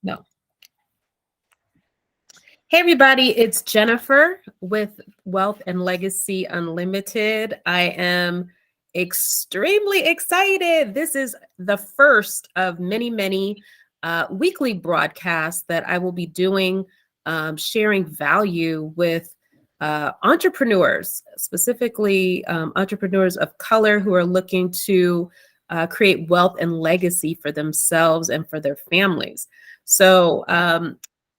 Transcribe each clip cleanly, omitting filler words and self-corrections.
No. Hey, everybody, it's Jennifer with Wealth and Legacy Unlimited. I am extremely excited. This is the first of many, many weekly broadcasts that I will be doing, sharing value with entrepreneurs, specifically entrepreneurs of color who are looking to create wealth and legacy for themselves and for their families. So,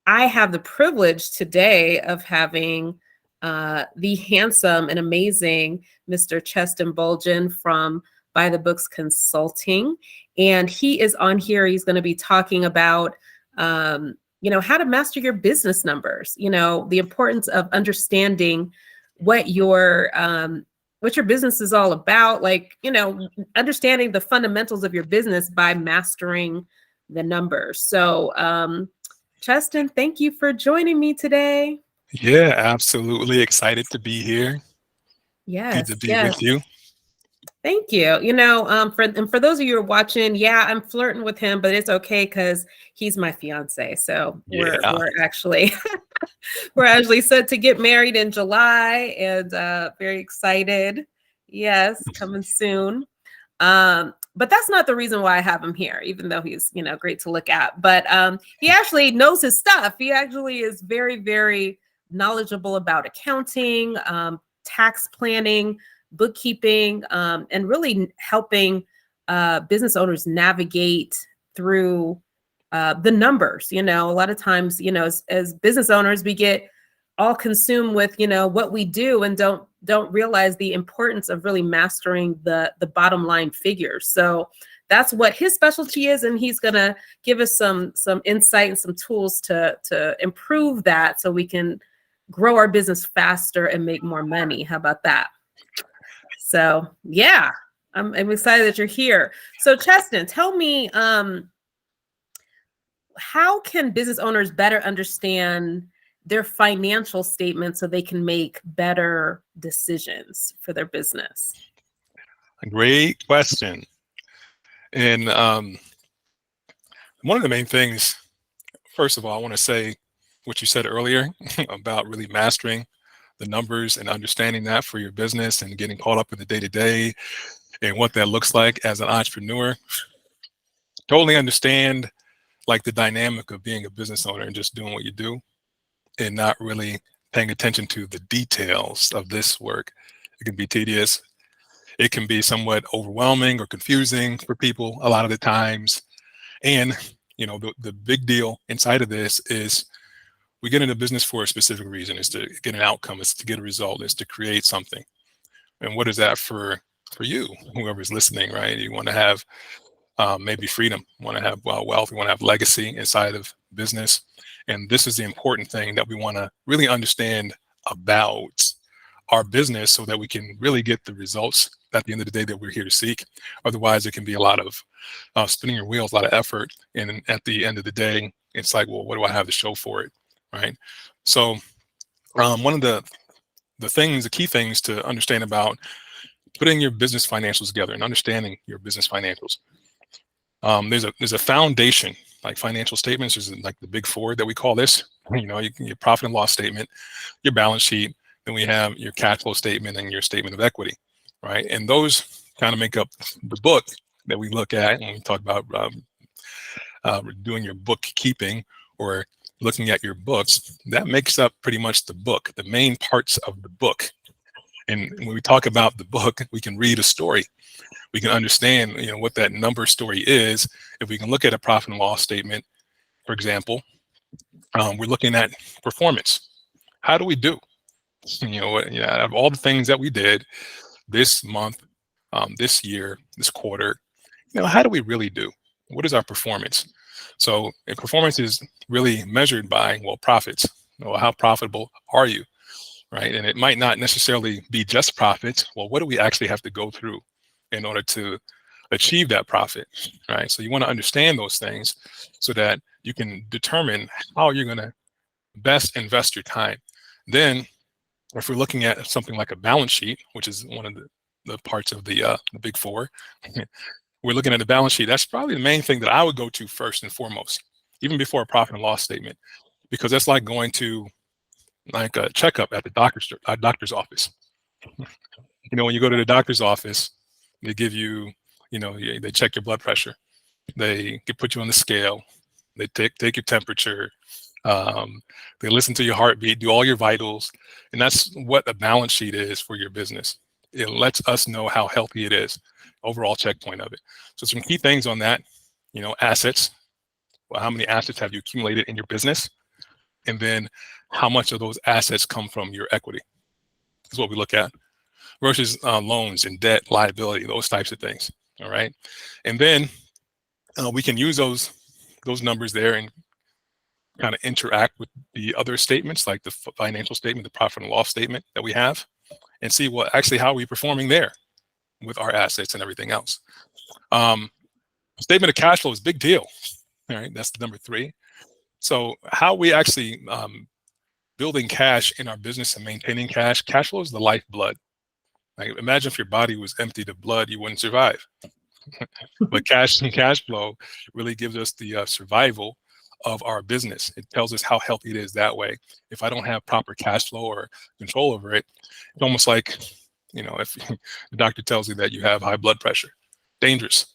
I have the privilege today of having the handsome and amazing Mr. Cheston Bolgen from By the Books Consulting. And he is on here. He's going to be talking about, how to master your business numbers, the importance of understanding what your business is all about, understanding the fundamentals of your business by mastering the numbers. So, Cheston, thank you for joining me today. Yeah, absolutely excited to be here. Good to Yes, be yes. with you. Thank you. For those of you who are watching, yeah, I'm flirting with him, but it's okay because he's my fiance. So we're Yeah, we're actually we're actually set to get married in July, and very excited. Yes, coming soon. But that's not the reason why I have him here, even though he's, great to look at. But he actually knows his stuff. He actually is very, very knowledgeable about accounting, tax planning, bookkeeping, and really helping business owners navigate through the numbers. A lot of times, as business owners, we get all consumed with what we do and don't realize the importance of really mastering the bottom line figures. So that's what his specialty is, and he's going to give us some insight and some tools to improve that so we can grow our business faster and make more money. How about that? So yeah, I'm excited that you're here. So Cheston, tell me, how can business owners better understand their financial statements so they can make better decisions for their business? a great question. And one of the main things, first of all, I want to say what you said earlier about really mastering the numbers and understanding that for your business and getting caught up in the day to day and what that looks like as an entrepreneur. Totally understand like the dynamic of being a business owner and just doing what you do and not really paying attention to the details of this work. It can be tedious. It can be somewhat overwhelming or confusing for people a lot of the times. And, the big deal inside of this is we get into business for a specific reason. Is to get an outcome, is to get a result, is to create something. And what is that for you, whoever's listening, right? You want to have maybe freedom, want to have wealth, we want to have legacy inside of business. And this is the important thing that we want to really understand about our business so that we can really get the results at the end of the day that we're here to seek. Otherwise, it can be a lot of spinning your wheels, a lot of effort. And at the end of the day, it's like, well, what do I have to show for it? Right. So one of the key things to understand about putting your business financials together and understanding your business financials. There's a foundation, like financial statements. There's like the big four that we call this. Your profit and loss statement, your balance sheet, then we have your cash flow statement and your statement of equity, right? And those kind of make up the book that we look at when we talk about doing your bookkeeping or looking at your books. That makes up pretty much the book, the main parts of the book. And when we talk about the book, we can read a story. We can understand, what that number story is. If we can look at a profit and loss statement, for example, we're looking at performance. How do we do? Out of all the things that we did this month, this year, this quarter, how do we really do? What is our performance? So performance is really measured by, profits. How profitable are you? Right. And it might not necessarily be just profits. Well, what do we actually have to go through in order to achieve that profit? Right. So you want to understand those things so that you can determine how you're going to best invest your time. Then if we're looking at something like a balance sheet, which is one of the parts of the big four, we're looking at the balance sheet. That's probably the main thing that I would go to first and foremost. even before a profit and loss statement, because that's like going to like a checkup at the doctor's office. When you go to the doctor's office, they give you, they check your blood pressure, they can put you on the scale, they take your temperature, they listen to your heartbeat, do all your vitals, and that's what a balance sheet is for your business. It lets us know how healthy it is, overall checkpoint of it. So some key things on that, assets. Well, how many assets have you accumulated in your business? And then how much of those assets come from your equity is what we look at, versus loans and debt, liability, those types of things. All right. And then we can use those numbers there and kind of interact with the other statements, like the financial statement, the profit and loss statement that we have, and see how are we performing there with our assets and everything else. Statement of cash flow is a big deal. All right, that's the number 3. So how we actually building cash in our business and maintaining cash flow is the lifeblood. Like, imagine if your body was emptied of blood, you wouldn't survive. But cash flow really gives us the survival of our business. It tells us how healthy it is that way. If I don't have proper cash flow or control over it, it's almost like, if the doctor tells you that you have high blood pressure, dangerous,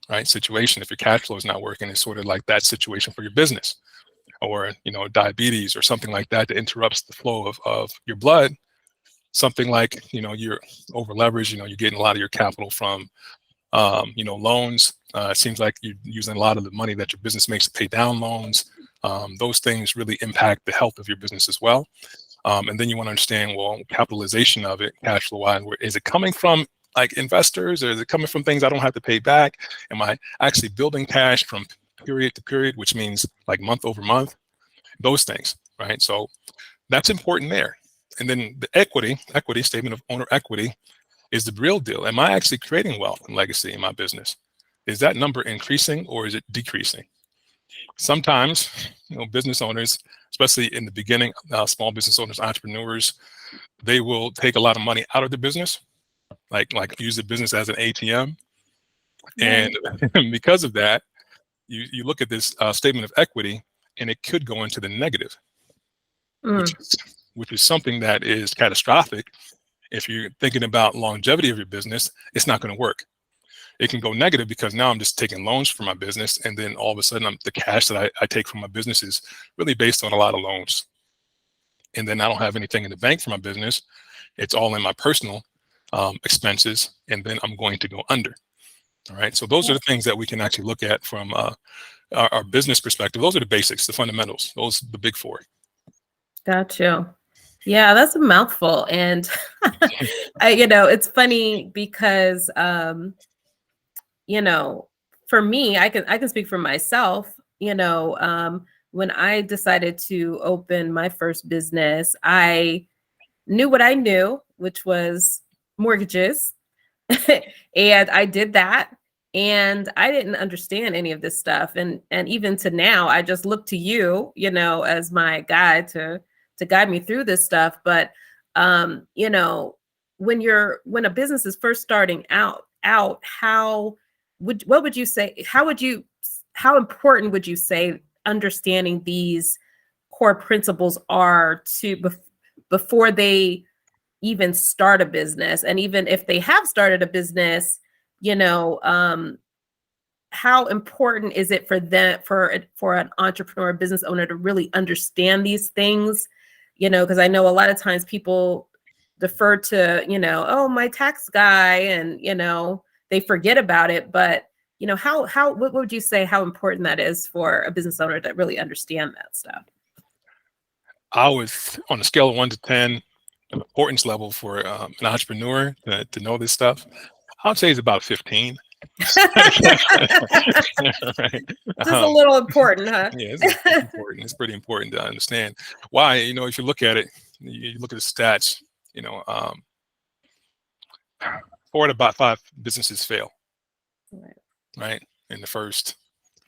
right? Situation. If your cash flow is not working, it's sort of like that situation for your business, or, diabetes or something like that interrupts the flow of your blood. Something like, you're over leveraged, you're getting a lot of your capital from, loans. It seems like you're using a lot of the money that your business makes to pay down loans. Those things really impact the health of your business as well. And then you want to understand, capitalization of it, cash flow wise, is it coming from like investors, or is it coming from things I don't have to pay back? Am I actually building cash from period to period, which means like month over month? Those things, right? So that's important there. And then the equity statement of owner equity is the real deal. Am I actually creating wealth and legacy in my business? Is that number increasing or is it decreasing? Sometimes, business owners, especially in the beginning, small business owners, entrepreneurs, they will take a lot of money out of the business, like use the business as an ATM. And because of that, you look at this statement of equity, and it could go into the negative, which is something that is catastrophic. If you're thinking about longevity of your business, it's not going to work. It can go negative because now I'm just taking loans for my business, and then all of a sudden the cash that I take from my business is really based on a lot of loans. And then I don't have anything in the bank for my business. It's all in my personal expenses, and then I'm going to go under. All right. So those are the things that we can actually look at from our business perspective. Those are the basics, the fundamentals. Those are the big 4. Got you. Yeah, that's a mouthful. And, it's funny because, for me, I can speak for myself, when I decided to open my first business, I knew what I knew, which was mortgages. And I did that. And I didn't understand any of this stuff. And even to now, I just look to you, as my guide to guide me through this stuff. But when a business is first starting out, how important would you say understanding these core principles are before they even start a business? And even if they have started a business, how important is it for an entrepreneur, business owner, to really understand these things? Because I know a lot of times people defer to, oh, my tax guy, and, they forget about it. But, what would you say how important that is for a business owner to really understand that stuff? I was on a scale of 1 to 10, the importance level for an entrepreneur to know this stuff, I would say it's about 15. Right. Just a little important, huh? Yeah, it's important. It's pretty important to understand why. If you look at it, you look at the stats. 4 out of about 5 businesses fail, right, in the first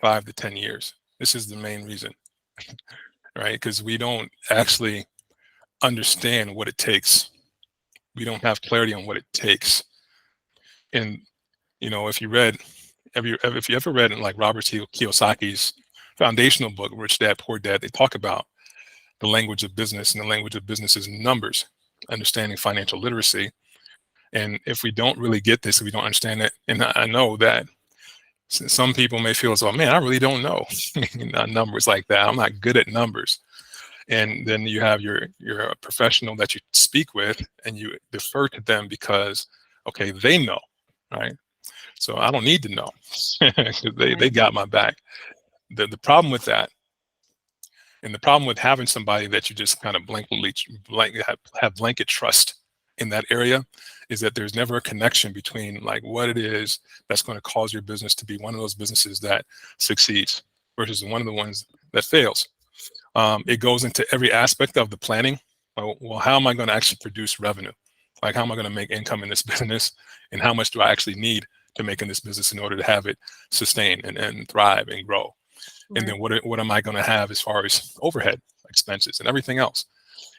5 to 10 years. This is the main reason, right? Because we don't actually understand what it takes. We don't have clarity on what it takes. And if you ever read like Robert Kiyosaki's foundational book, Rich Dad Poor Dad, they talk about the language of business, and the language of business is numbers, understanding financial literacy. And if we don't really get this, if we don't understand it, and I know that some people may feel as though, man, I really don't know numbers like that. I'm not good at numbers. And then you have your professional that you speak with, and you defer to them because, okay, they know, right? So I don't need to know because they got my back. The problem with that, and the problem with having somebody that you just kind of have blanket trust in that area, is that there's never a connection between like what it is that's going to cause your business to be one of those businesses that succeeds versus one of the ones that fails. It goes into every aspect of the planning. Well, how am I going to actually produce revenue? Like, how am I going to make income in this business? And how much do I actually need to make in this business in order to have it sustain and thrive and grow? And then what am I going to have as far as overhead expenses and everything else?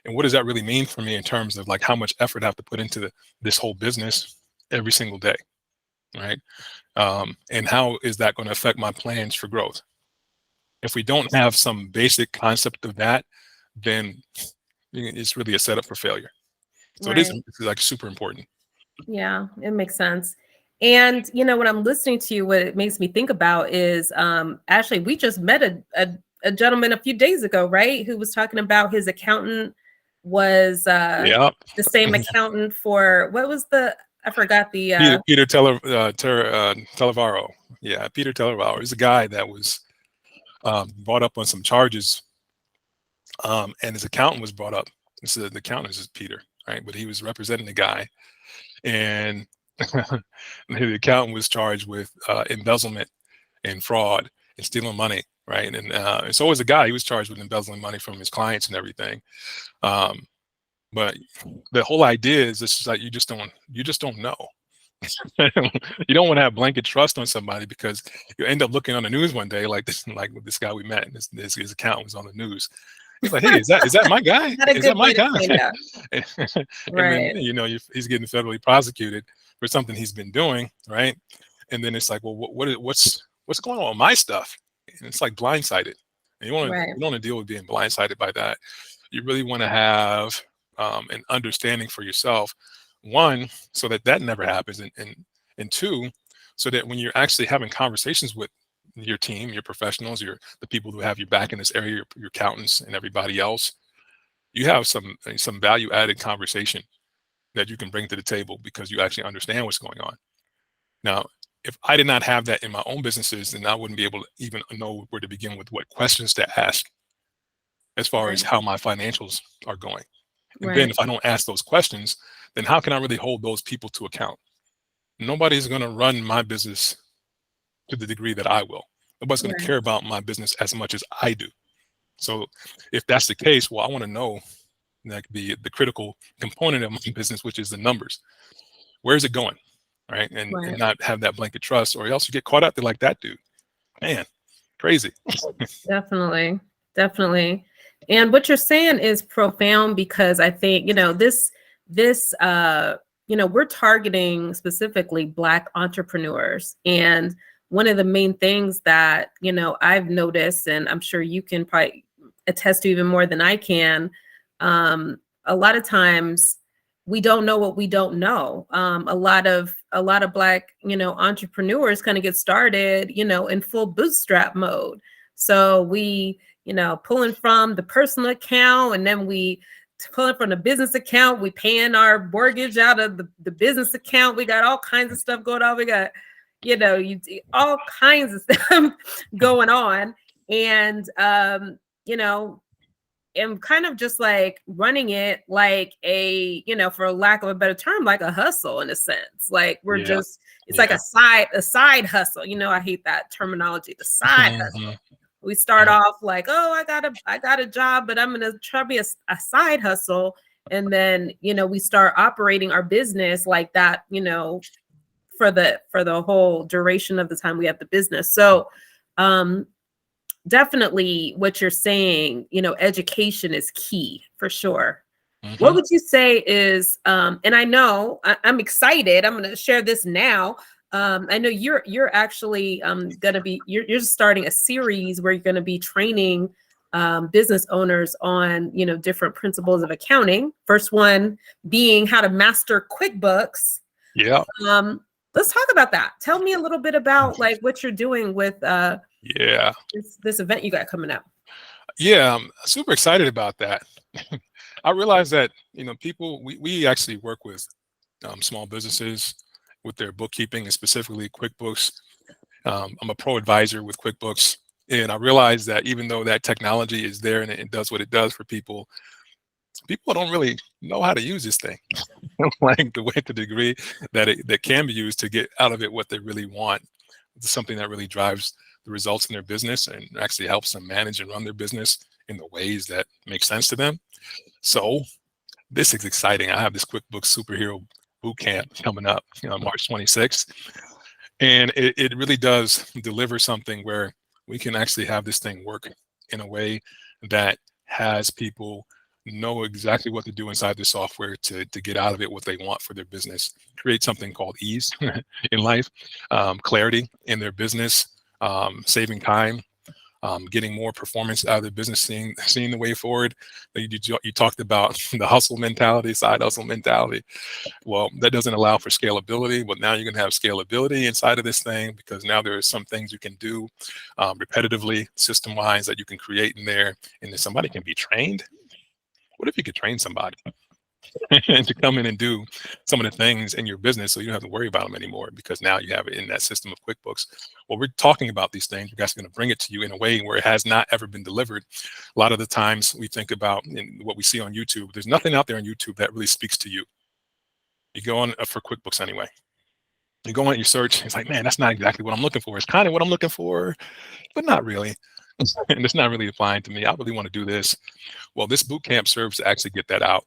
And what does that really mean for me in terms of like how much effort I have to put into this whole business every single day, right? And how is that going to affect my plans for growth? If we don't have some basic concept of that, then it's really a setup for failure. So it's like super important. Yeah, it makes sense. And, when I'm listening to you, what it makes me think about is, Ashley, we just met a gentleman a few days ago, right? Who was talking about his accountant was the same accountant for, I forgot the Peter Televaro. Yeah, Peter Televaro is a guy that was brought up on some charges, and his accountant was brought up. The accountant is Peter, right? But he was representing the guy, and the accountant was charged with embezzlement and fraud and stealing money, right? And so was a guy. He was charged with embezzling money from his clients and everything. But the whole idea is this is like you just don't know. You don't want to have blanket trust on somebody because you end up looking on the news one day like with this guy we met, and his account was on the news. He's like, hey, is that my guy? Is that my guy? And then, he's getting federally prosecuted for something he's been doing, right? And then it's like, well, what's going on with my stuff? And it's like blindsided. And you don't want to deal with being blindsided by that. You really want to have an understanding for yourself. One, so that never happens, and two, so that when you're actually having conversations with your team, your professionals, the people who have your back in this area, your accountants and everybody else, you have some value-added conversation that you can bring to the table because you actually understand what's going on. Now, if I did not have that in my own businesses, then I wouldn't be able to even know where to begin with what questions to ask as far as how my financials are going. And then if I don't ask those questions, then how can I really hold those people to account? Nobody's going to run my business to the degree that I will. Nobody's going to care about my business as much as I do. So if that's the case, well, I want to know like the critical component of my business, which is the numbers. Where is it going? Right. And not have that blanket trust, or else you get caught out there like that dude. Man, crazy. Definitely. And what you're saying is profound because I think, we're targeting specifically Black entrepreneurs. And one of the main things that, I've noticed, and I'm sure you can probably attest to even more than I can, a lot of times we don't know what we don't know. A lot of Black, entrepreneurs kind of get started, in full bootstrap mode. So we, pulling from the personal account, and then we pulling from the business account, we paying our mortgage out of the business account. We got all kinds of stuff going on. We got, all kinds of stuff going on. And, am kind of just like running it like a, for lack of a better term, like a hustle in a sense. Like it's like a side hustle. I hate that terminology, the side hustle. We start off like, oh, I got a job, but I'm going to try to be a side hustle. And then, we start operating our business like that, for the whole duration of the time we have the business. So, definitely what you're saying, education is key for sure. Mm-hmm. What would you say is, and I know I'm excited, I'm going to share this now. I know you're actually going to be you're starting a series where you're going to be training business owners on different principles of accounting. First one being how to master QuickBooks. Yeah. Let's talk about that. Tell me a little bit about like what you're doing with Yeah. this event you got coming up. Yeah, I'm super excited about that. I realize that, we actually work with small businesses with their bookkeeping and specifically QuickBooks. I'm a pro advisor with QuickBooks. And I realize that even though that technology is there and it does what it does for people, people don't really know how to use this thing. Like the way to the degree that can be used to get out of it what they really want. It's something that really drives the results in their business and actually helps them manage and run their business in the ways that make sense to them. So this is exciting. I have this QuickBooks Superhero Boot Camp coming up, March 26th. And it really does deliver something where we can actually have this thing work in a way that has people know exactly what to do inside the software to get out of it what they want for their business. Create something called ease in life, clarity in their business, saving time, getting more performance out of the business, seeing the way forward. You talked about the hustle mentality, side hustle mentality. Well, that doesn't allow for scalability, but now you're going to have scalability inside of this thing because now there are some things you can do repetitively, system-wise, that you can create in there, and then somebody can be trained. What if you could train somebody and to come in and do some of the things in your business so you don't have to worry about them anymore because now you have it in that system of QuickBooks? Well, we're talking about these things. We're guys going to bring it to you in a way where it has not ever been delivered. A lot of the times we think about what we see on YouTube. There's nothing out there on YouTube that really speaks to you. You go on for QuickBooks anyway. You go on your search. It's like, man, that's not exactly what I'm looking for. It's kind of what I'm looking for, but not really. And it's not really applying to me. I really want to do this. Well, this boot camp serves to actually get that out.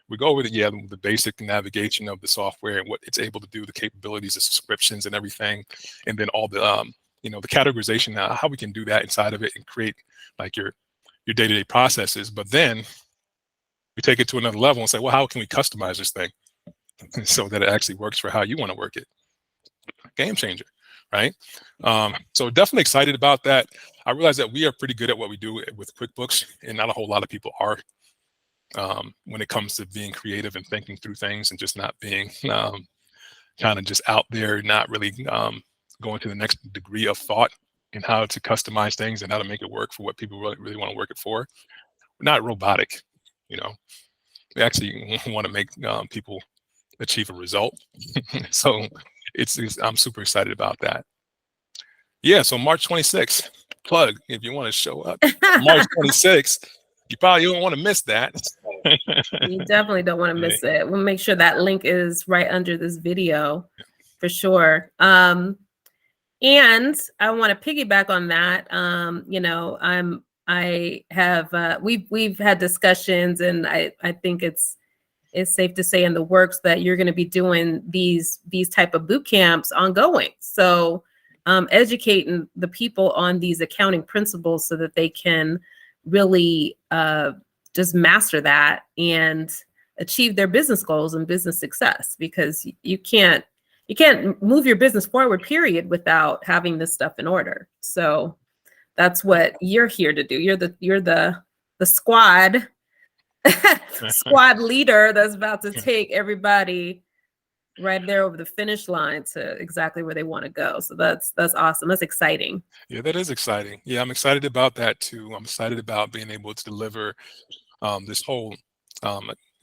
We go over the basic navigation of the software and what it's able to do, the capabilities of subscriptions and everything, and then all the the categorization, how we can do that inside of it and create like your day-to-day processes. But then we take it to another level and say, well, how can we customize this thing so that it actually works for how you want to work it? Game changer, right? So definitely excited about that. I realize that we are pretty good at what we do with QuickBooks, and not a whole lot of people are. When it comes to being creative and thinking through things and just not being kind of just out there, not really going to the next degree of thought in how to customize things and how to make it work for what people really want to work it for. We're not robotic, we actually want to make people achieve a result. So I'm super excited about that. Yeah, so March 26th, plug if you want to show up. March 26th, you probably don't want to miss that. You definitely don't want to miss it. We'll make sure that link is right under this video for sure. And I want to piggyback on that. We've had discussions, and I think it's safe to say in the works that you're going to be doing these type of boot camps ongoing. So educating the people on these accounting principles so that they can really just master that and achieve their business goals and business success, because you can't move your business forward, period, without having this stuff in order. So that's what you're here to do. You're the squad squad leader that's about to take everybody right there over the finish line to exactly where they want to go. So that's awesome. That's exciting. Yeah, that is exciting. Yeah, I'm excited about that too. I'm excited about being able to deliver this whole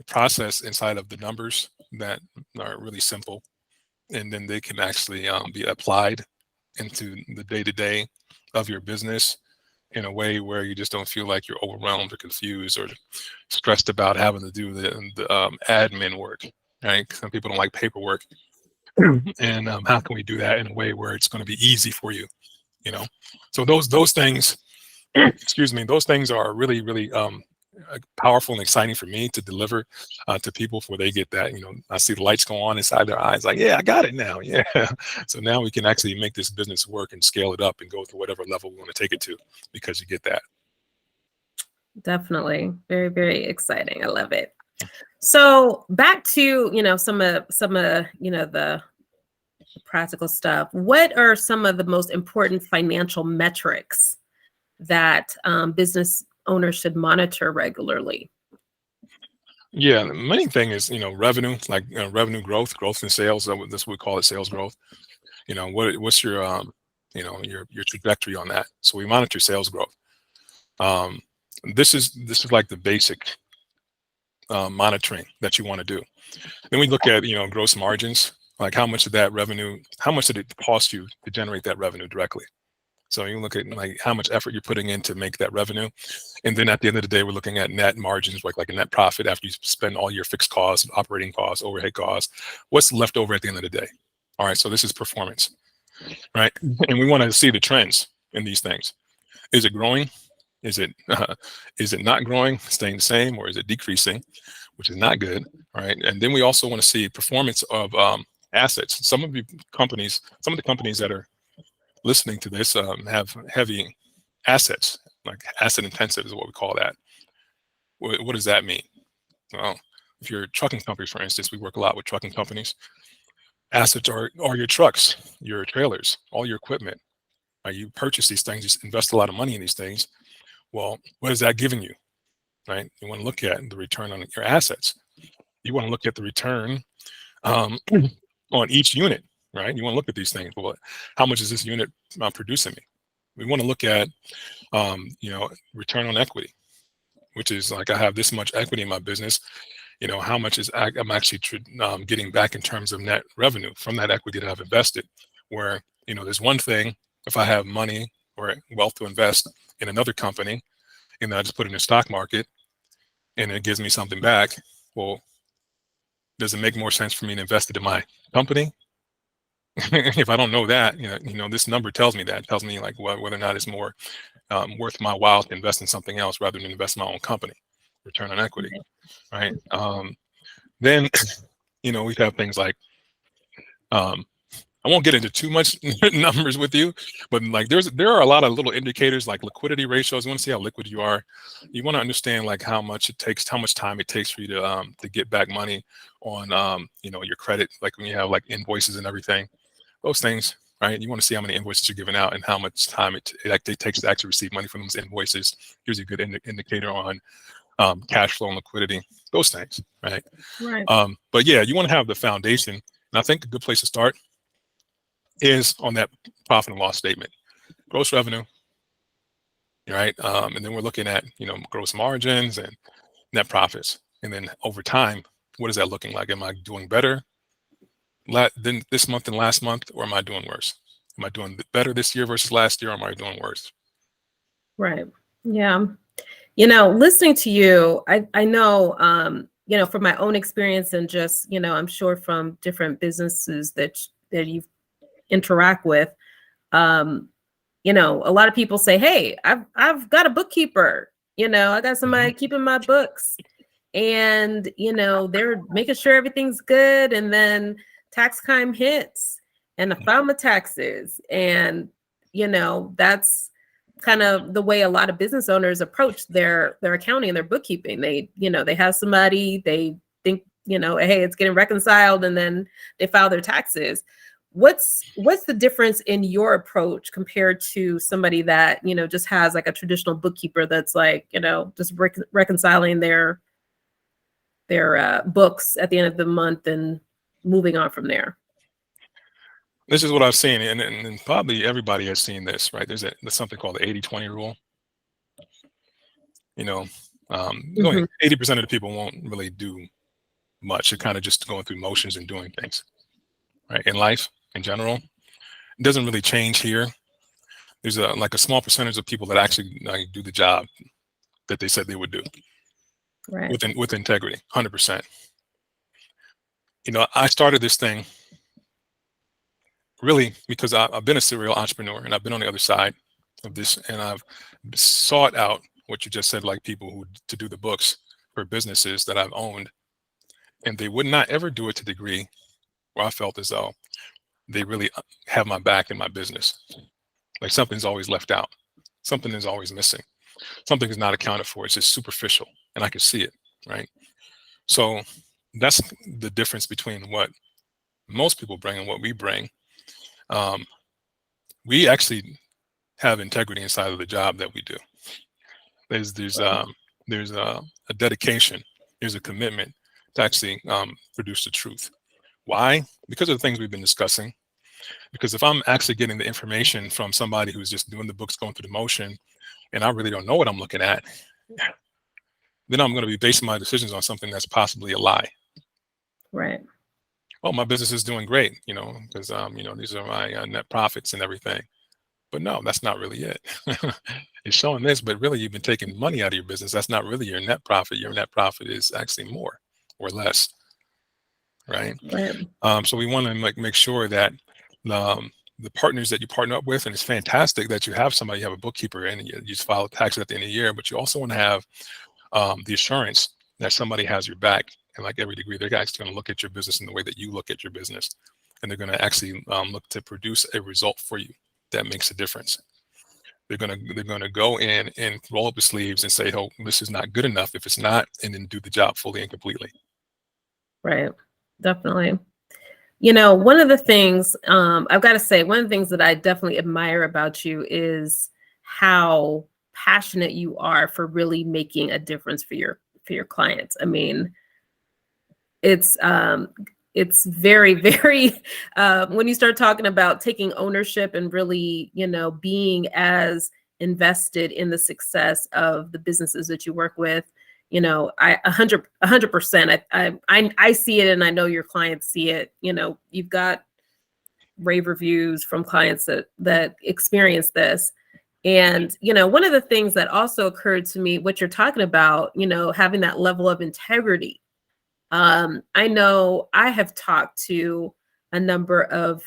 process inside of the numbers that are really simple, and then they can actually be applied into the day-to-day of your business in a way where you just don't feel like you're overwhelmed or confused or stressed about having to do the admin work, right? Some people don't like paperwork. And how can we do that in a way where it's going to be easy for you, So those things, excuse me, those things are really, really powerful and exciting for me to deliver to people before they get that. I see the lights go on inside their eyes, like, yeah, I got it now. Yeah. So now we can actually make this business work and scale it up and go to whatever level we want to take it to, because you get that. Definitely. Very, very exciting. I love it. So back to, some of the practical stuff. What are some of the most important financial metrics that business owners should monitor regularly? Yeah, the main thing is, revenue, like revenue growth in sales. That's what we call it, sales growth. What's your your trajectory on that? So we monitor sales growth. Um, this is like the basic monitoring that you want to do. Then we look at gross margins, like how much of that revenue, how much did it cost you to generate that revenue directly? So you look at like how much effort you're putting in to make that revenue, and then at the end of the day, we're looking at net margins, like a net profit after you spend all your fixed costs, operating costs, overhead costs. What's left over at the end of the day? All right, so this is performance, right? And we want to see the trends in these things. Is it growing? Is it is it not growing, staying the same, or is it decreasing, which is not good, right? And then we also want to see performance of assets. Some of the companies that are listening to this have heavy assets, like asset intensive is what we call that. What does that mean? Well, if you're a trucking company, for instance, we work a lot with trucking companies. Assets are your trucks, your trailers, all your equipment. Right? You purchase these things, you invest a lot of money in these things. Well, what is that giving you? Right? You want to look at the return on your assets. You want to look at the return on each unit, right? You want to look at these things. Well, how much is this unit producing me? We want to look at, return on equity, which is like I have this much equity in my business. How much is I'm actually getting back in terms of net revenue from that equity that I've invested. Where there's one thing if I have money or wealth to invest in another company, and then I just put it in the stock market, and it gives me something back. Well, does it make more sense for me to invest it in my company? If I don't know that, this number tells me that. It tells me like whether or not it's more worth my while to invest in something else rather than invest in my own company. Return on equity, right? Then, we have things like, I won't get into too much numbers with you, but like there are a lot of little indicators like liquidity ratios. You want to see how liquid you are. You want to understand like how much time it takes for you to get back money on your credit, like when you have like invoices and everything, those things, right? You want to see how many invoices you're giving out and how much time it takes to actually receive money from those invoices. Gives you a good indicator on cash flow and liquidity, those things, right? Right. But yeah, you want to have the foundation, and I think a good place to start is on that profit and loss statement, gross revenue, right? And then we're looking at gross margins and net profits, and then over time, what is that looking like? Am I doing better than this month and last month, or am I doing worse? Am I doing better this year versus last year, or am I doing worse? Right. Yeah. Listening to you, I know, from my own experience and just, I'm sure from different businesses that you interact with, a lot of people say, hey, I've got a bookkeeper, I got somebody keeping my books, and, they're making sure everything's good. And then tax time hits and I file my taxes. And, that's kind of the way a lot of business owners approach their accounting and their bookkeeping. They have somebody, they think, hey, it's getting reconciled, and then they file their taxes. What's the difference in your approach compared to somebody that, just has like a traditional bookkeeper that's like, just reconciling their books at the end of the month and moving on from there? This is what I've seen, and probably everybody has seen this, right? There's something called the 80-20 rule. Only 80% of the people won't really do much. They're kind of just going through motions and doing things, right? In life, in general, it doesn't really change here. There's a small percentage of people that actually do the job that they said they would do, right, with integrity, 100%. I started this thing really because I've been a serial entrepreneur, and I've been on the other side of this, and I've sought out what you just said, like people who to do the books for businesses that I've owned, and they would not ever do it to the degree where I felt as though they really have my back in my business. Like something's always left out, something is always missing, something is not accounted for. It's just superficial, and I can see it, right? So that's the difference between what most people bring and what we bring. We actually have integrity inside of the job that we do. There's there's Right. um, there's a dedication, there's a commitment to actually produce the truth. Why? Because of the things we've been discussing. Because if I'm actually getting the information from somebody who's just doing the books, going through the motion, and I really don't know what I'm looking at, then I'm going to be basing my decisions on something that's possibly a lie. Right. Oh, my business is doing great, because these are my net profits and everything. But no, that's not really it. It's showing this, but really you've been taking money out of your business. That's not really your net profit. Your net profit is actually more or less, right? Right. So we want to make sure that the partners that you partner up with, and it's fantastic that you have somebody, you have a bookkeeper, and you just file taxes at the end of the year. But you also want to have the assurance that somebody has your back, and like every degree, they're actually going to look at your business in the way that you look at your business, and they're going to actually look to produce a result for you that makes a difference. They're gonna go in and roll up the sleeves and say, "Oh, this is not good enough." If it's not, and then do the job fully and completely. Right. Definitely. One of the things, I've got to say, one of the things that I definitely admire about you is how passionate you are for really making a difference for your clients. I mean, it's very, very, when you start talking about taking ownership and really, being as invested in the success of the businesses that you work with. I 100%. I see it, and I know your clients see it. You've got rave reviews from clients that experience this. And one of the things that also occurred to me, what you're talking about, having that level of integrity. I know I have talked to a number of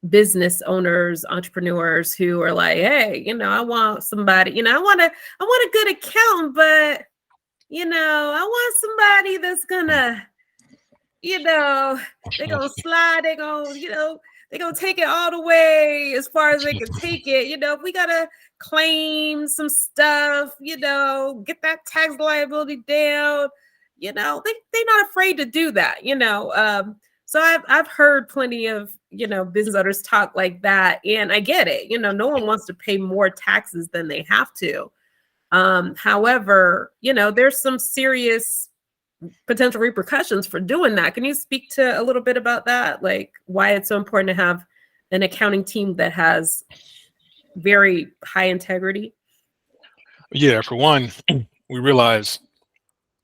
business owners, entrepreneurs who are like, hey, I want somebody, I want a good accountant, but I want somebody that's gonna, they're gonna slide, they're gonna take it all the way as far as they can take it. If we gotta claim some stuff, get that tax liability down, they're not afraid to do that, so I've heard plenty of, business owners talk like that. And I get it. No one wants to pay more taxes than they have to. However, there's some serious potential repercussions for doing that. Can you speak to a little bit about that? Like why it's so important to have an accounting team that has very high integrity? Yeah, for one, we realize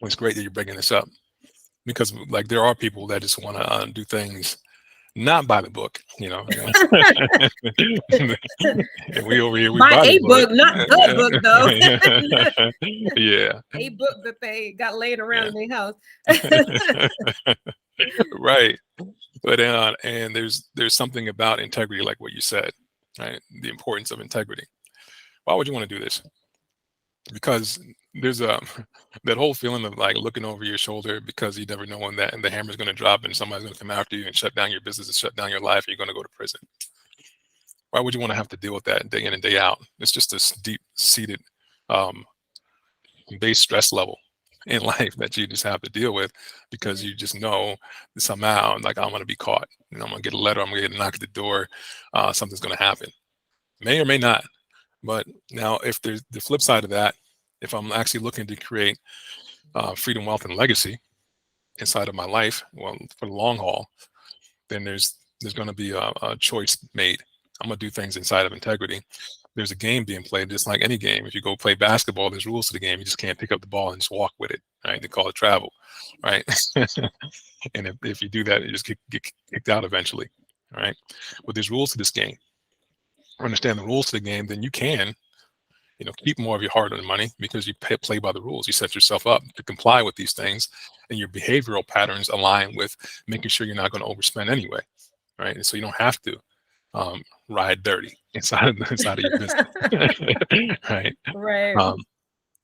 it's great that you're bringing this up because, like, there are people that just want to do things not by the book, and we over here, we By buy a the book, not the book, though. Yeah. A book that they got laying around in their house. Right. But and there's something about integrity, like what you said, right? The importance of integrity. Why would you want to do this? Because there's that whole feeling of like looking over your shoulder because you never know when that and the hammer's going to drop and somebody's going to come after you and shut down your business and shut down your life. And you're going to go to prison. Why would you want to have to deal with that day in and day out? It's just this deep-seated base stress level in life that you just have to deal with because you just know that somehow, like, I'm going to be caught. I'm going to get a letter. I'm going to get a knock at the door. Something's going to happen. May or may not. But now, if there's the flip side of that, if I'm actually looking to create freedom, wealth, and legacy inside of my life, well, for the long haul, then there's going to be a choice made. I'm going to do things inside of integrity. There's a game being played, just like any game. If you go play basketball, there's rules to the game. You just can't pick up the ball and just walk with it, right? They call it travel, right? And if you do that, you just get kicked out eventually, right? But there's rules to this game. Understand the rules to the game, then you can, keep more of your hard-earned money because you play by the rules. You set yourself up to comply with these things, and your behavioral patterns align with making sure you're not going to overspend anyway, right? And so you don't have to ride dirty inside of your business, right? Right.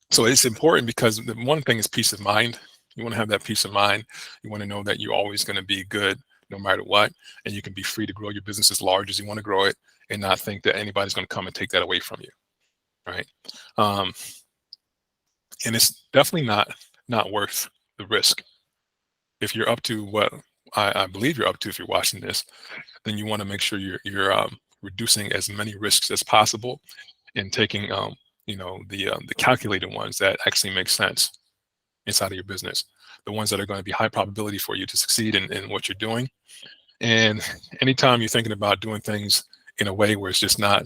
So it's important because the one thing is peace of mind. You want to have that peace of mind. You want to know that you're always going to be good no matter what, and you can be free to grow your business as large as you want to grow it, and not think that anybody's going to come and take that away from you, right? And it's definitely not worth the risk. If you're up to what I believe you're up to if you're watching this, then you want to make sure you're reducing as many risks as possible and taking the calculated ones that actually make sense inside of your business, the ones that are going to be high probability for you to succeed in what you're doing. And anytime you're thinking about doing things in a way where it's just not,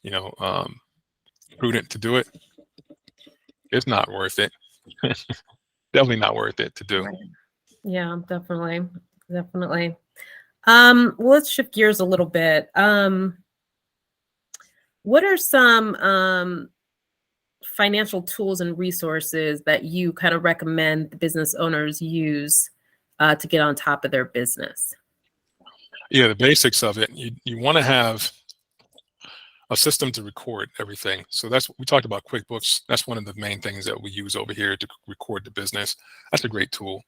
you know, prudent to do it, it's not worth it. Definitely not worth it to do. Right. Yeah, definitely. Definitely. Let's shift gears a little bit. What are some financial tools and resources that you kind of recommend the business owners use to get on top of their business? Yeah, the basics of it. You want to have a system to record everything. So that's we talked about QuickBooks. That's one of the main things that we use over here to record the business. That's a great tool.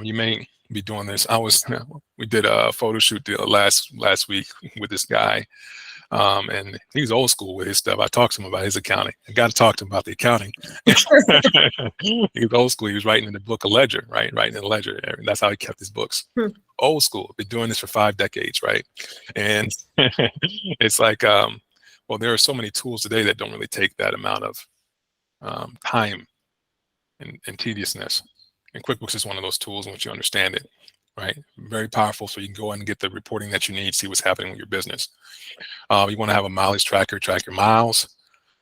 You may be doing this. We did a photo shoot last week with this guy, and he's old school with his stuff. I talked to him about his accounting. I got to talk to him about the accounting. He's old school. He was writing in the book a ledger, right? Writing in a ledger. That's how he kept his books. Old school. Been doing this for 5 decades, right? And it's like, well, there are so many tools today that don't really take that amount of time and tediousness. And QuickBooks is one of those tools once you understand it, right? Very powerful. So you can go in and get the reporting that you need, see what's happening with your business. You want to have a mileage tracker, track your miles,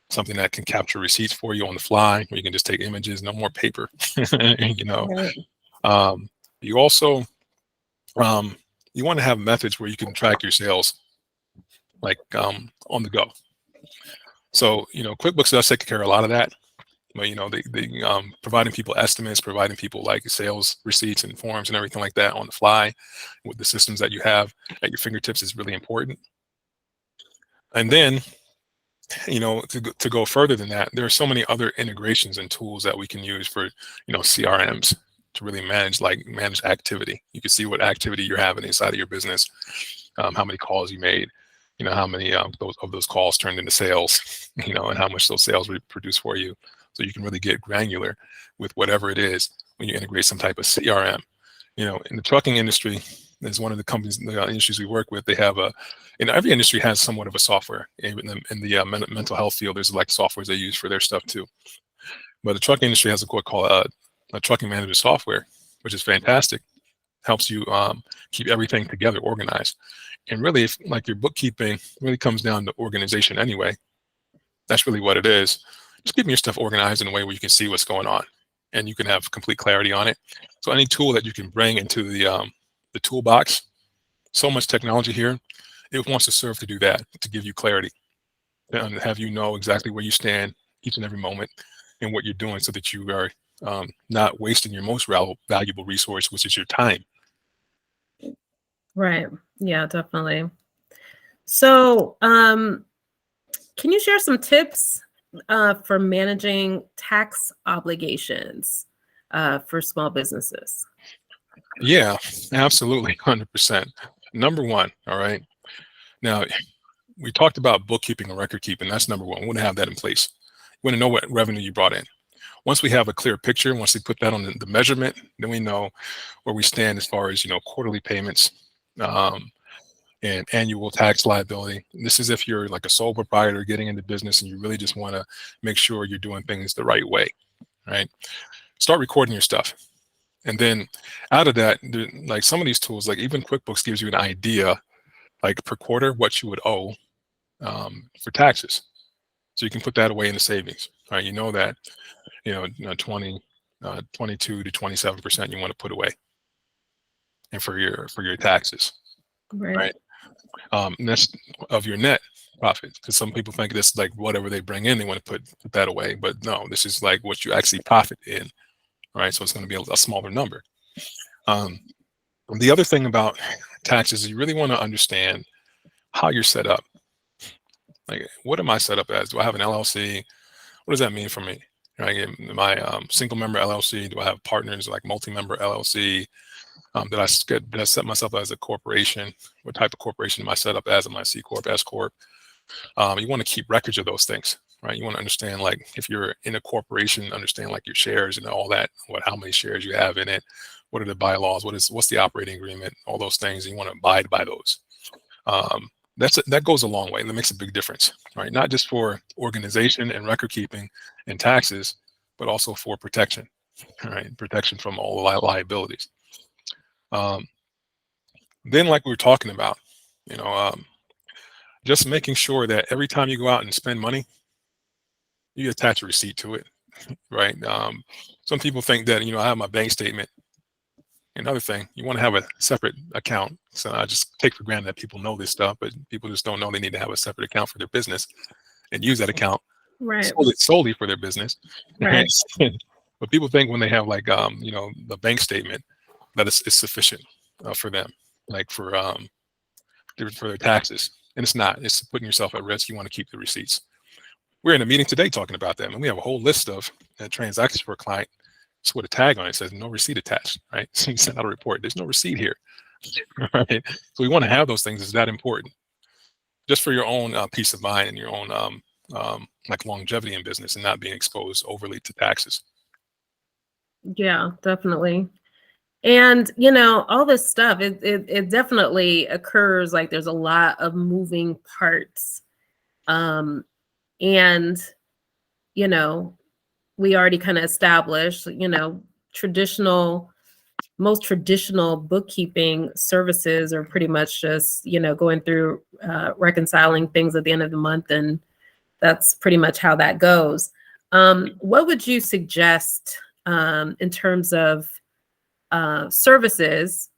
something that can capture receipts for you on the fly, where you can just take images, no more paper. Right. You also, you want to have methods where you can track your sales, like on the go. So, QuickBooks does take care of a lot of that. But they providing people estimates, providing people like sales receipts and forms and everything like that on the fly with the systems that you have at your fingertips is really important. And then, to go further than that, there are so many other integrations and tools that we can use for, CRMs to really manage activity. You can see what activity you're having inside of your business, how many calls you made, how many of those calls turned into sales, and how much those sales produce for you. So you can really get granular with whatever it is when you integrate some type of CRM. In the trucking industry, there's one of the companies, the industries we work with. They have every industry has somewhat of a software. Even in the mental health field, there's like softwares they use for their stuff too. But the trucking industry has what called a trucking manager software, which is fantastic. Helps you keep everything together, organized. And really, if like your bookkeeping really comes down to organization anyway. That's really what it is. Just keeping your stuff organized in a way where you can see what's going on and you can have complete clarity on it. So any tool that you can bring into the toolbox, so much technology here, it wants to serve to do that, to give you clarity and have you know exactly where you stand each and every moment and what you're doing so that you are not wasting your most valuable resource, which is your time. Right. Yeah, definitely. So can you share some tips for managing tax obligations for small businesses? Yeah, absolutely. 100%. Number one. All right. Now, we talked about bookkeeping and record keeping. That's number one. We want to have that in place. We want to know what revenue you brought in. Once we have a clear picture, once we put that on the measurement, then we know where we stand as far as, quarterly payments and annual tax liability. This is if you're like a sole proprietor getting into business and you really just want to make sure you're doing things the right way, right? Start recording your stuff. And then out of that, like some of these tools, like even QuickBooks gives you an idea, like per quarter, what you would owe for taxes. So you can put that away in the savings, right? You know that, 22 to 27% you want to put away and for your taxes, right? And that's of your net profit, because some people think this like whatever they bring in, they want to put that away, but no, this is like what you actually profit in, right? So it's going to be a smaller number. The other thing about taxes is you really want to understand how you're set up. Like, what am I set up as? Do I have an LLC? What does that mean for me? Right? Am I single member LLC? Do I have partners like multi-member LLC? Did I set myself as a corporation? What type of corporation am I set up as? Am I C Corp, S Corp? You want to keep records of those things, right? You want to understand, like, if you're in a corporation, understand like your shares and all that, how many shares you have in it, What are the bylaws? What's the operating agreement? All those things. You want to abide by those. That goes a long way. That makes a big difference, right? Not just for organization and record keeping and taxes, but also for protection, right? Protection from all the liabilities. Then, like we were talking about, just making sure that every time you go out and spend money, you attach a receipt to it, right? Some people think that, I have my bank statement. Another thing, you want to have a separate account. So I just take for granted that people know this stuff, but people just don't know they need to have a separate account for their business and use that account Right. solely for their business. Right. But people think when they have like, the bank statement, that it's sufficient for them, like for their taxes. And it's not. It's putting yourself at risk. You want to keep the receipts. We're in a meeting today talking about that, and we have a whole list of transactions for a client. It's with a tag on it. It says no receipt attached, right? So you send out a report. There's no receipt here, right? So we want to have those things. It's that important, just for your own peace of mind and your own like longevity in business and not being exposed overly to taxes. Yeah, definitely. And all this stuff, it definitely occurs, like there's a lot of moving parts. And we already kind of established, most traditional bookkeeping services are pretty much just, going through reconciling things at the end of the month, and that's pretty much how that goes. What would you suggest in terms of services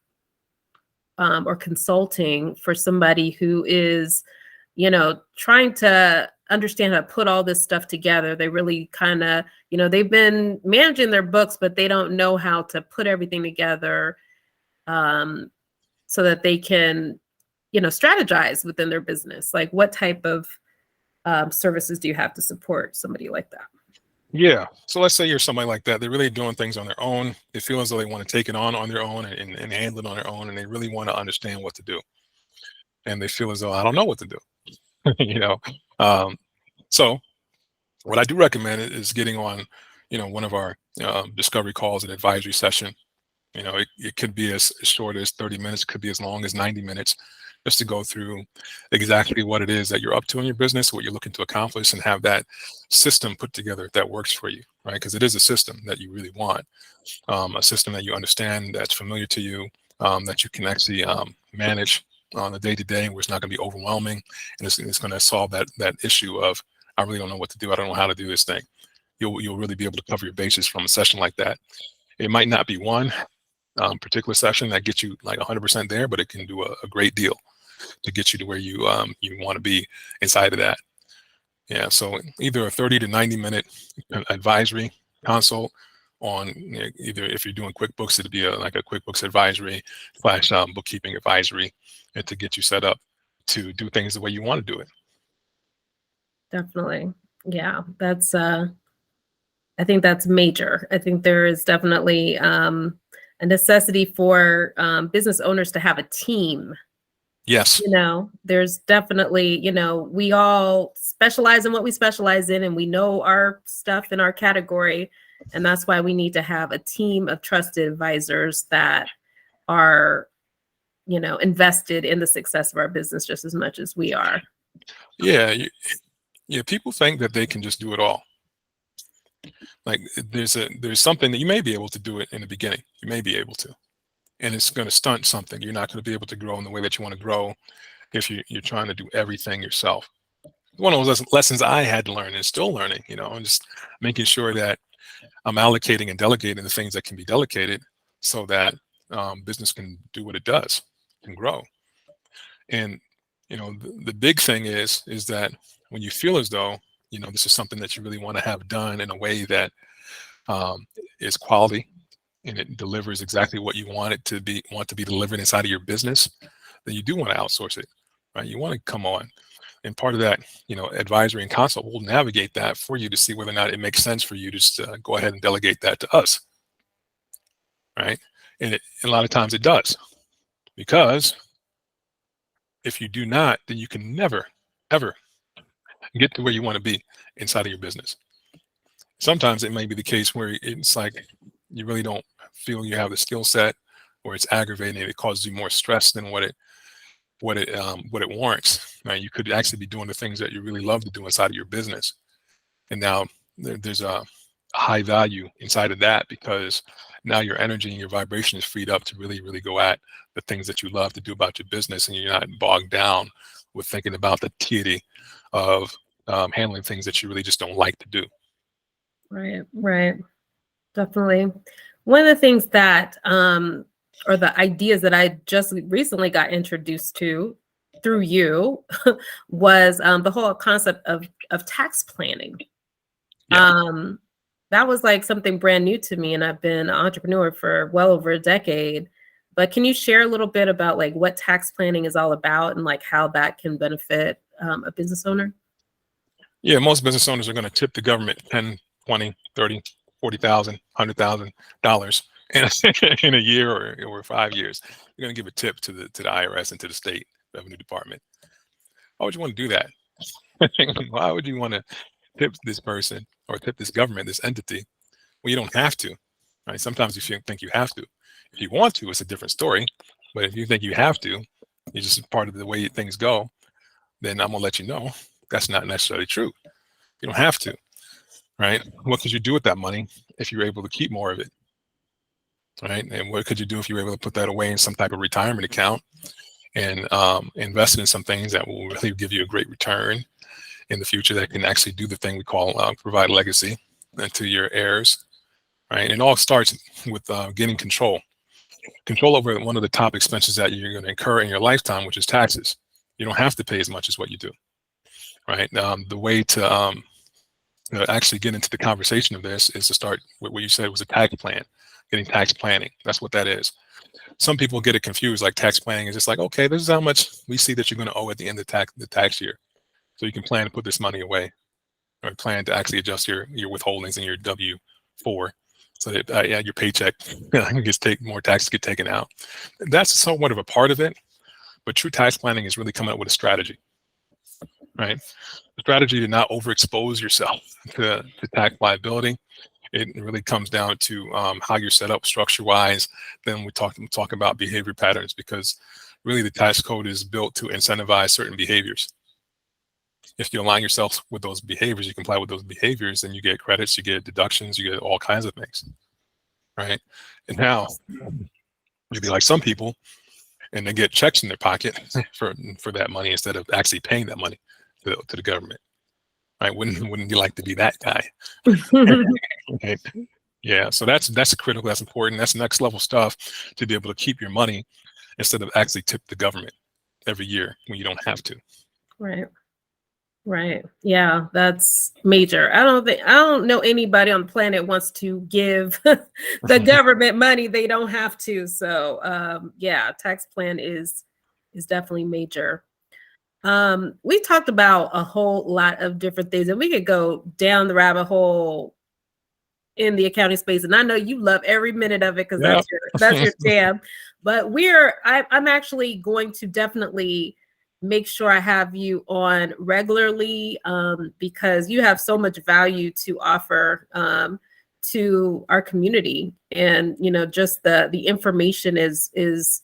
or consulting for somebody who is, trying to understand how to put all this stuff together? They really kind of, they've been managing their books, but they don't know how to put everything together so that they can, strategize within their business. Like, what type of services do you have to support somebody like that? Yeah. So let's say you're somebody like that. They're really doing things on their own. They feel as though they want to take it on their own and handle it on their own. And they really want to understand what to do. And they feel as though I don't know what to do. So what I do recommend is getting on, one of our discovery calls, an advisory session. It could be as short as 30 minutes, it could be as long as 90 minutes, just to go through exactly what it is that you're up to in your business, what you're looking to accomplish, and have that system put together that works for you, right? Because it is a system that you really want, a system that you understand, that's familiar to you, that you can actually manage on a day-to-day, where it's not going to be overwhelming, and it's going to solve that issue of, I really don't know what to do, I don't know how to do this thing. You'll really be able to cover your bases from a session like that. It might not be one particular session that gets you like 100% there, but it can do a great deal to get you to where you want to be inside of that. Yeah, so either a 30 to 90 minute advisory consult on, either if you're doing QuickBooks, it'd be like a QuickBooks advisory / bookkeeping advisory, and to get you set up to do things the way you want to do it. Definitely. Yeah, that's I think that's major. I think there is definitely a necessity for business owners to have a team. Yes. There's definitely, we all specialize in what we specialize in, and we know our stuff in our category. And that's why we need to have a team of trusted advisors that are, invested in the success of our business just as much as we are. Yeah. People think that they can just do it all. Like there's something that you may be able to do it in the beginning. You may be able to. And it's going to stunt something. You're not going to be able to grow in the way that you want to grow if you're trying to do everything yourself. One of those lessons I had to learn and still learning, and just making sure that I'm allocating and delegating the things that can be delegated so that business can do what it does, can grow. And, the big thing is that when you feel as though, this is something that you really want to have done in a way that is quality, and it delivers exactly what you want to be delivered inside of your business, then you do want to outsource it, right? You want to come on. And part of that, advisory and consult will navigate that for you to see whether or not it makes sense for you to just go ahead and delegate that to us, right? And a lot of times it does, because if you do not, then you can never, ever get to where you want to be inside of your business. Sometimes it may be the case where it's like you really don't feel you have the skill set, or it's aggravating, it causes you more stress than what it warrants. Right? You could actually be doing the things that you really love to do inside of your business, and now there's a high value inside of that, because now your energy and your vibration is freed up to really go at the things that you love to do about your business, and you're not bogged down with thinking about the tediety of handling things that you really just don't like to do. Right, right. Definitely. One of the things that, or the ideas that I just recently got introduced to through you was the whole concept of tax planning. Yeah. That was like something brand new to me, and I've been an entrepreneur for well over a decade. But can you share a little bit about like what tax planning is all about and like how that can benefit a business owner? Yeah, most business owners are going to tip the government 10, 20, 30, 40,000, $100,000 in a year or 5 years. You're going to give a tip to the IRS and to the state revenue department. Why would you want to do that? Why would you want to tip this person or tip this government, this entity? Well, you don't have to, right? Sometimes if you think you have to, if you want to, it's a different story. But if you think you have to, it's just part of the way things go, then I'm gonna let you know that's not necessarily true. You don't have to, right? What could you do with that money if you're able to keep more of it, right? And what could you do if you were able to put that away in some type of retirement account and invest in some things that will really give you a great return in the future, that can actually do the thing we call provide legacy to your heirs, right? And it all starts with getting control over one of the top expenses that you're going to incur in your lifetime, which is taxes. You don't have to pay as much as what you do, right? The way to actually get into the conversation of this is to start with what you said was a tax plan, getting tax planning. That's what that is. Some people get it confused, like tax planning is just like, okay, this is how much we see that you're going to owe at the end of the tax year. So you can plan to put this money away, or plan to actually adjust your withholdings in your W-4, so that your paycheck gets more taxes get taken out. That's somewhat of a part of it, but true tax planning is really coming up with a strategy, right? The strategy to not overexpose yourself to tax liability. It really comes down to how you're set up structure-wise. Then we talk about behavior patterns, because really the tax code is built to incentivize certain behaviors. If you align yourself with those behaviors, you comply with those behaviors, then you get credits, you get deductions, you get all kinds of things, right? And now you'd be like some people, and they get checks in their pocket for that money instead of actually paying that money to the government, right? Wouldn't you like to be that guy? Right? Yeah, so that's critical, that's important, that's next level stuff, to be able to keep your money instead of actually tip the government every year when you don't have to. Right. Right. Yeah, that's major. I don't know anybody on the planet wants to give the government money they don't have to. So yeah, tax plan is definitely major. We talked about a whole lot of different things, and we could go down the rabbit hole in the accounting space. And I know you love every minute of it, because that's your jam. But I'm actually going to definitely make sure I have you on regularly, because you have so much value to offer to our community, and just the information is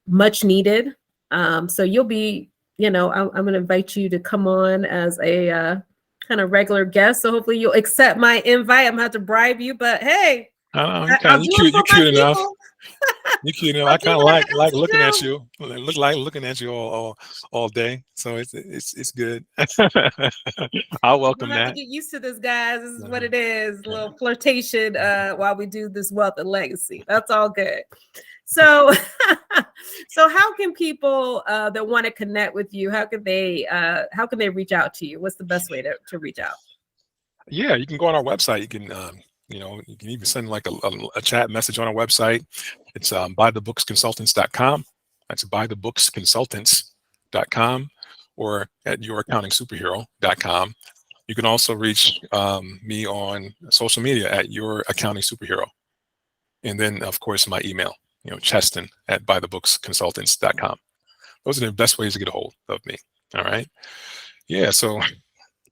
much needed. So you'll be, I'm going to invite you to come on as a kind of regular guest. So hopefully you'll accept my invite. I'm gonna have to bribe you, but hey, you cute enough. You cute enough. I kind of like looking at you. Looking at you all day. So it's good. I'll welcome that. Get used to this, guys. This is what it is. A little flirtation while we do this wealth and legacy. That's all good. So how can people that want to connect with you, how can they reach out to you? What's the best way to reach out? Yeah, you can go on our website. You can you can even send like a chat message on our website. It's bythebooksconsultants.com. That's bythebooksconsultants.com, or at youraccountingsuperhero.com. You can also reach me on social media at Your Accounting Superhero. And then, of course, my email, Cheston@bythebooksconsultants.com. Those are the best ways to get a hold of me. All right. Yeah. So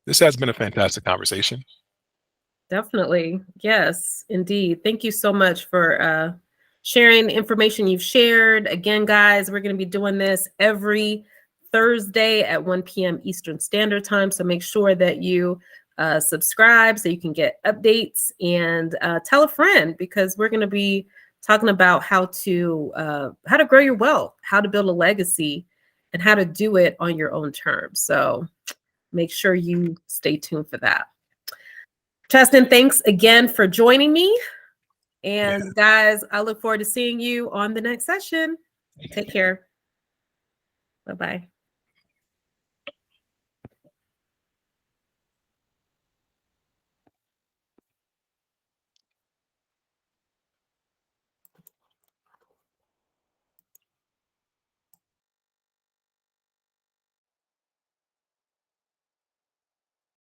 this has been a fantastic conversation. Definitely. Yes, indeed. Thank you so much for sharing the information you've shared. Again, guys, we're going to be doing this every Thursday at 1 p.m. Eastern Standard Time. So make sure that you subscribe so you can get updates, and tell a friend, because we're going to be talking about how to grow your wealth, how to build a legacy, and how to do it on your own terms. So make sure you stay tuned for that. Justin, thanks again for joining me. And guys, I look forward to seeing you on the next session. Take care. Bye-bye.